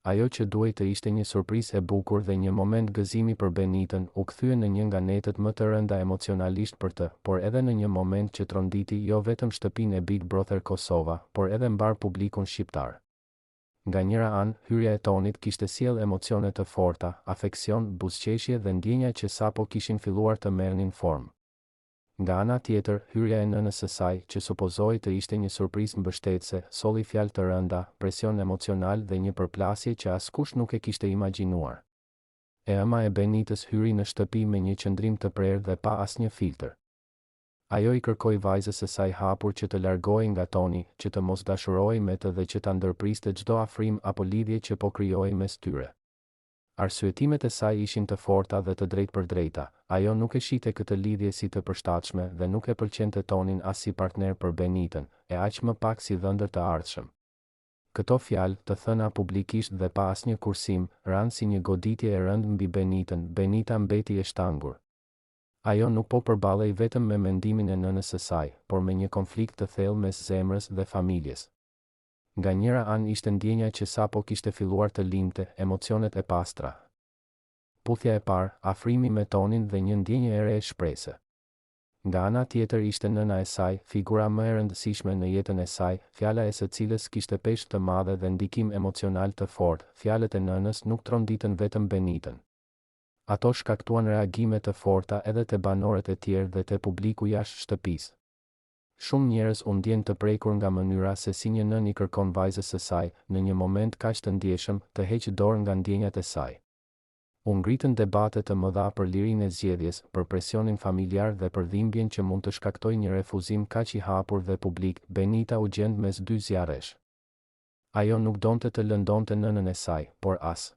Ajo që duhej të ishte një surprizë e bukur dhe një moment gëzimi për Benitën, u kthye në një nga netët më të rënda emocionalisht për të, por edhe në një moment që tronditi jo vetëm shtëpinë e Big Brother Kosova, por edhe mbar publikun shqiptar. Nga njëra anë, hyrja e Tonit kishte sjellë emocione të forta, afeksion, buzëqeshje dhe ndjenja që sapo kishin filluar të merrnin formë. Nga ana tjetër, hyrja e nënës së saj, që supozohej të ishte një surprizë mbështetëse, solli fjalë të rënda, presion emocional dhe një përplasje që askush nuk e kishte imagjinuar. E ëma e Benitës hyri në shtëpi me një qëndrim të prerë dhe pa asnjë filtr. Ajo i kërkoi vajzës së saj hapur që të largohej nga Toni, që të mos dashurohej me të dhe që ta ndërpriste çdo afrim apo lidhje që po krijohej mes tyre. Arsyetimet e saj ishin të forta dhe të drejtpërdrejta. Ajo nuk e shite këtë lidhje si të përshtatshme dhe nuk e pëlqente Tonin as si partner për Benitën, e aq më pak si dhëndër të ardhshëm. Këto fjalë, të thëna publikisht dhe pa asnjë kursim, ranë si një goditje e rëndë mbi Benitën. Benita mbeti e shtangur. Ajo nuk po përballej vetëm me mendimin e nënës së saj, por me një konflikt të thellë mes zemrës dhe familjes. Nga njëra anë ishte ndjenja që sapo kishte filluar të lindte, emocionet e pastra. Puthja e parë, afrimi me Tonin dhe një ndjenjë e re e shprehse. Nga ana tjetër ishte nëna e saj, figura më e rëndësishme në jetën e saj, fjala e së cilës kishte peshë të madhe dhe ndikim emocional të fortë. Fjalët e nënës nuk tronditën vetëm Benitën. Ato shkaktuan reagime të forta edhe te banorët e tjerë dhe te publiku jashtë shtëpisë. Shumë njerëz u ndjen të prekur nga mënyra se si një nën i kërkon vajzës së saj, në një moment kaq të ndjeshëm, të heqë dorë nga ndjenjat e saj. U ngritën debate të mëdha për lirinë e zgjedhjes, për presionin familjar dhe për dhimbjen që mund të shkaktojë një refuzim kaq i hapur dhe publik. Benita u gjend mes dy zjarresh. Ajo nuk donte të lëndonte nënën e saj, por as